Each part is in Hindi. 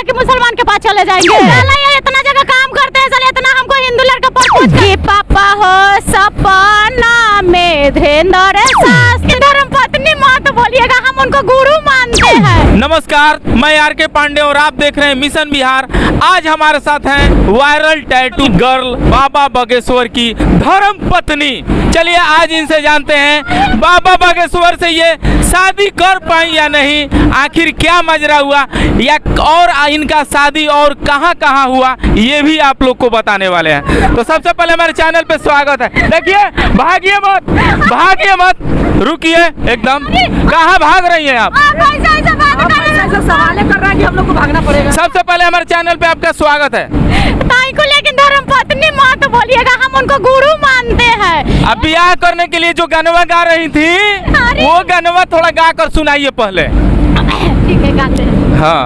कि मुसलमान के पास चले जाएंगे। ये इतना जगह काम करते हैं, चले इतना हमको हिंदू लड़का प्रपोज कि पापा हो सपना में धीरेन्द्र शास्त्री धर्म पत्नी माँ बोलिएगा, हम उनको गुरु मानते हैं। नमस्कार, मैं आर.के. पांडे और आप देख रहे हैं मिशन बिहार। आज हमारे साथ हैं वायरल टैटू गर्ल बाबा बागेश्वर की धर्म पत्नी। चलिए आज इनसे जानते हैं बाबा बागेश्वर से ये शादी कर पाई या नहीं, आखिर क्या मजरा हुआ या और इनका शादी और कहाँ हुआ, ये भी आप लोग को बताने वाले हैं। तो सबसे पहले हमारे चैनल पे स्वागत है। देखिए भागिए मत, रुकिए एकदम। कहाँ भाग रही हैं आप? सवाल कर रहा है कि हम लोग को भागना पड़ेगा। सबसे पहले हमारे चैनल पे आपका स्वागत है। ताई को लेकिन धर्म पत्नी माँ तो बोलिएगा, हम उनको गुरु मानते हैं। अब ब्याह करने के लिए जो गनवा गा रही थी वो गनवा थोड़ा गा कर सुनाइए पहले। ठीक है, गाते हैं। हाँ।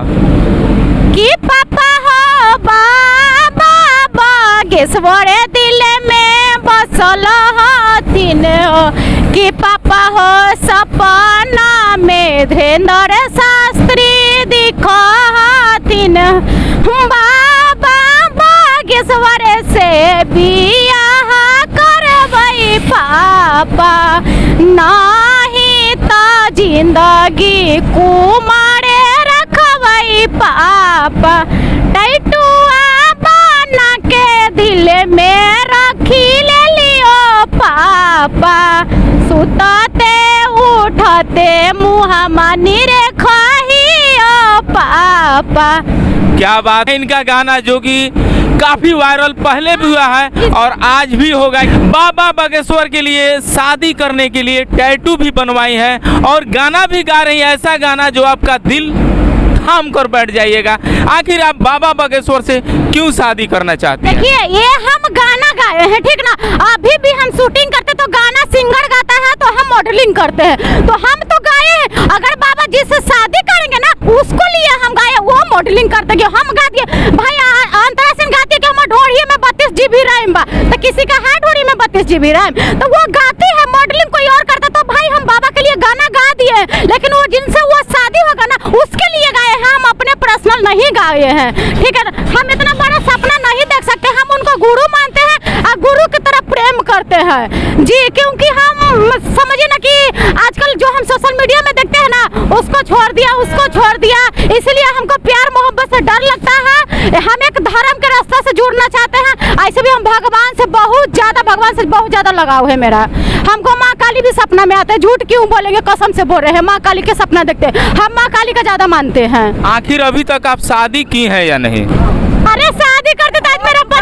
कि पापा हो बाबा बागेश्वर दिल में बसल हथिन, कि पापा हो सपना में धीरेन्द्र शास्त्री दिखो हथिन, बाबा बागेश्वर से बियाह करबई पापा, नहीं तो जिंदगी कुमारे रखबई पापा, टैटुआ बना के दिल में रखी ले लियो पापा, सुतते उठते मुँह मानी रे खहियो पापा। क्या बात है, इनका गाना जो कि काफी वायरल पहले भी हुआ है और आज भी होगा। बाबा बागेश्वर के लिए शादी करने के लिए टैटू भी बनवाई है और गाना भी गा रही है, ऐसा गाना जो आपका दिल थाम कर बैठ जाइएगा। आखिर आप बाबा बागेश्वर से क्यों शादी करना चाहते हैं? देखिए ये हम गाना गाए हैं, ठीक ना। अभी भी हम शूटिंग करते तो गाना सिंगर गाता है तो हम मॉडलिंग करते हैं, तो हम तो गाए हैं। अगर बाबा जिससे शादी करेंगे ना उसको लिए हम गाए, वो मॉडलिंग करते हैं। हम गा दिए भाई, अंतरा सिंह गाती है कि हम ढोड़ी में 32 GB रैम बा, तो किसी का है ढोड़ी में 32 GB रैम, तो वो गाती है। मॉडलिंग कोई और करता तो भाई हम बाबा के लिए गाना गा दिए, लेकिन वो जिनसे वो शादी होगा ना उसके लिए गाए, हम अपने पर्सनल नहीं गाए हैं, ठीक है। हम इतना बड़ा सपना नहीं देख सकते, हम उनको गुरु मानते हैं और गुरु की तरफ प्रेम करते हैं जी, क्योंकि हम समझिए ना कि आजकल जो हम सोशल मीडिया में देखते हैं ना, उसको छोड़ दिया, इसलिए हमको प्यार मोहब्बत से डर लगता है। हम एक धर्म के रास्ते से जुड़ना चाहते हैं। ऐसे भी हम भगवान से बहुत ज्यादा लगाव है मेरा। हमको माँ काली भी सपना में आते हैं, झूठ क्यों बोलेंगे, कसम से बोल रहे हैं, माँ काली के सपना देखते हैं। हम माँ काली का ज्यादा मानते हैं। आखिर अभी तक आप शादी की है या नहीं? अरे शादी करते तो आज मेरा पति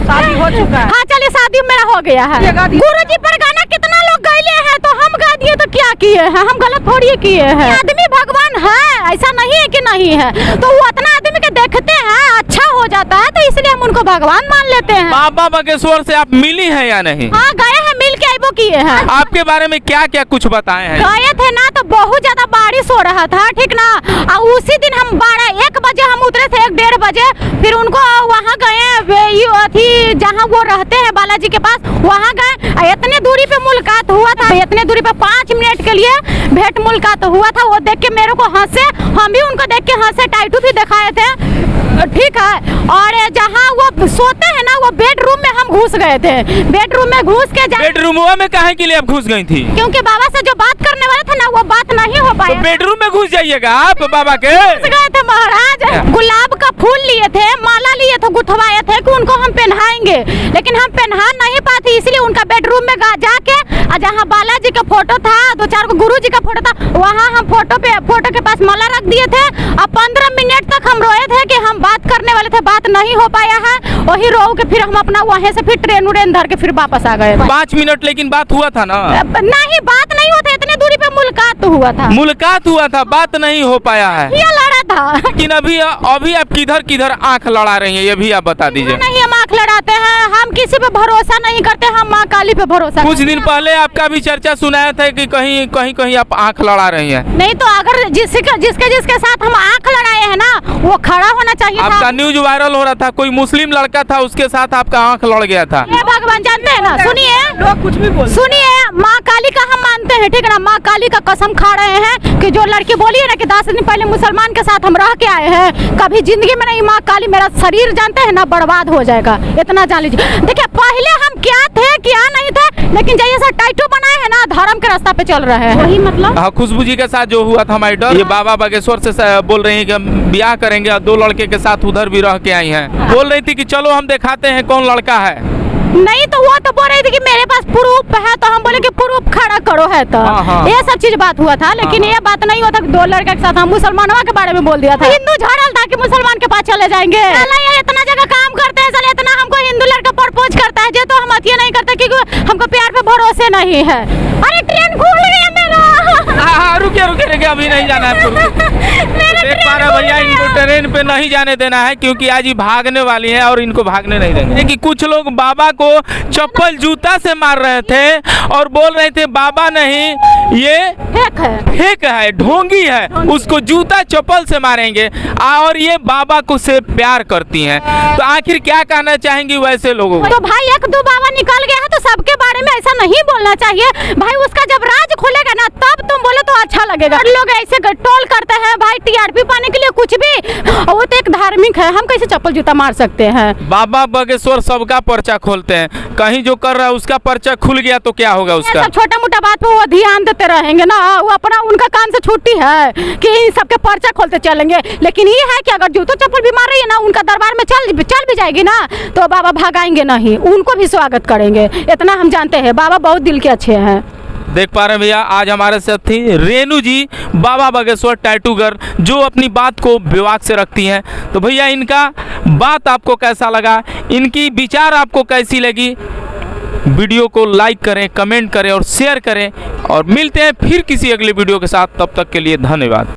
शादी हो चुका है। हाँ चलिए, शादी मेरा हो गया है। गुरुजी पर गाना कितना लोग गाइले हैं, तो हम गा दिए तो क्या किए हैं, हम गलत थोड़ी किए हैं। आदमी भगवान है, ऐसा नहीं है कि नहीं है, तो वो उतना आदमी के देखते हैं अच्छा हो जाता है, तो इसलिए हम उनको भगवान मान लेते हैं। बाबा बागेश्वर से आप मिली है या नहीं? हाँ गए हैं, मिल के आइबो किए हैं। आपके बारे में क्या क्या कुछ बताए हैं? गए थे ना तो बहुत ज्यादा बारिश हो रहा था, ठीक ना। और उसी दिन हम 1 बजे हम उतरे थे, 1-1:30 बजे, फिर उनको वहाँ गए थी जहाँ वो रहते हैं बालाजी के पास, वहाँ गए। इतने दूरी पे मुलाकात हुआ था, इतने दूरी पे 5 मिनट के लिए भेंट मुलाकात हुआ था। वो देख के मेरे को हंसे, हम भी उनको देख के हंसे, टैटू भी दिखाए थे, ठीक है। और जहाँ वो सोते हैं ना, वो बेडरूम में हम घुस गए थे। बेडरूम में घुस के बेडरूम में काहे के लिए आप घुस गई थी? क्योंकि बाबा से जो बात करने वाला था ना वो बात नहीं हो पाया। तो बेडरूम में घुस जाइएगा आप बाबा के। घुस गए थे महाराज, गुलाब का फूल लिए थे, माला लिए थे, गुथवाए थे कि उनको हम पहनाएंगे, लेकिन हम पहना नहीं पाते, इसलिए उनका बेडरूम में जाके जहाँ बालाजी का फोटो था, 2-4 गुरु जी का फोटो था, वहाँ हम फोटो के पास माला रख दिए थे। अब 15 मिनट तक हम रोए थे कि हम बात करने वाले थे, बात नहीं हो पाया है। वही रो के फिर हम अपना वहीं से फिर ट्रेन धर के फिर वापस आ गए। 5 मिनट लेकिन बात हुआ था ना? नहीं, बात नहीं हुआ था, इतने दूरी पे मुलाकात हुआ था, बात नहीं हो पाया है। ये लड़ा था। लेकिन अभी आप किधर आंख लड़ा रही हैं, ये भी आप बता दीजिए। नहीं, हम आंख लड़ाते हैं, हम किसी पे भरोसा नहीं करते, हम माँ काली पे भरोसा। कुछ दिन पहले आपका भी चर्चा सुनाया था कि कहीं आप आंख लड़ा रही हैं। नहीं तो अगर जिसके साथ हम आंख लड़ाए हैं ना, वो खड़ा होना चाहिए था। आपका न्यूज वायरल हो रहा था, कोई मुस्लिम लड़का था, उसके साथ आपका आंख लड़ गया था। ये भगवान जानते हैं ना, सुनिए लोग कुछ भी बोल सुनिए, माँ काली का हम मानते हैं, ठीक है ना। माँ काली का कसम खा रहे हैं कि जो लड़की बोली है ना कि 10 दिन पहले मुसलमान के साथ हम रह के आए हैं, कभी जिंदगी में नहीं, माँ काली मेरा शरीर जानते हैं ना बर्बाद हो जाएगा, इतना जान लीजिए। देखिए पहले हम क्या थे क्या नहीं थे, लेकिन जैसे टाइटू बनाए हैं ना, धर्म के रास्ता पे चल रहे हैं, वही मतलब। हाँ, खुशबू जी के साथ जो हुआ था मैटर, ये बाबा बागेश्वर से बोल रही है कि हम ब्याह करेंगे, और 2 लड़के के साथ उधर भी रह के आई हैं। बोल रही थी कि चलो हम दिखाते हैं कौन लड़का है। नहीं तो वो तो बोल रही थी कि मेरे पास प्रूफ है, तो हम बोले कि प्रूफ खड़ा करो है तो। हाँ। ये सब चीज बात हुआ था, लेकिन ये बात नहीं हुआ था कि 2 लड़के के साथ हम मुसलमानों के बारे में बोल दिया था। हिंदू झाड़ल था कि मुसलमान के पास चले जाएंगे। ये इतना जगह काम करते हैं, साले इतना हमको हिंदू लड़का प्रपोज करता है, जो तो हम अतिया नहीं करते क्योंकि हमको प्यार पे भरोसे नहीं है। अरे ट्रेन खुल गई है मेरा। हाँ, रुकिए, अभी नहीं जाना है। देख पा रहे भैया, इनको ट्रेन पे नहीं जाने देना है क्योंकि आज ही भागने वाली है और इनको भागने नहीं देंगे। कि कुछ लोग बाबा को चप्पल जूता से मार रहे थे और बोल रहे थे बाबा नहीं, ये फेक है, ढोंगी है, उसको जूता चप्पल से मारेंगे, और ये बाबा को से प्यार करती हैं। तो आखिर क्या कहना चाहेंगी वैसे लोगों को? तो भाई 1-2 बाबा निकल गया है तो सबके बारे में ऐसा नहीं बोलना चाहिए भाई। उसका जब राज खुलेगा ना तब तुम बोले तो अच्छा लगेगा। लोग ऐसे टोल करते हैं भाई टीआरपी पाने के लिए कुछ भी, वो तो एक धार्मिक है, हम कैसे चप्पल जूता मार सकते हैं। बाबा बागेश्वर सबका पर्चा खोलते हैं, कहीं जो कर रहा है उसका पर्चा खुल गया तो क्या होगा उसका? सब छोटा मोटा बात पे वो ध्यान देते रहेंगे ना, वो अपना उनका काम से छुट्टी है कि इन सबके पर्चा खोलते चलेंगे। लेकिन ये है कि अगर जूतो चप्पल भी मार रही है ना, उनका दरबार में चल भी जाएगी ना, तो बाबा भगाएंगे नहीं, उनको भी स्वागत करेंगे, इतना हम जानते हैं। बाबा बहुत दिल के अच्छे हैं। देख पा रहे हैं भैया, आज हमारे साथ थी रेनू जी, बाबा बागेश्वर टैटू गर्ल, जो अपनी बात को विवाद से रखती हैं। तो भैया इनका बात आपको कैसा लगा, इनकी विचार आपको कैसी लगी? वीडियो को लाइक करें, कमेंट करें और शेयर करें, और मिलते हैं फिर किसी अगले वीडियो के साथ। तब तक के लिए धन्यवाद।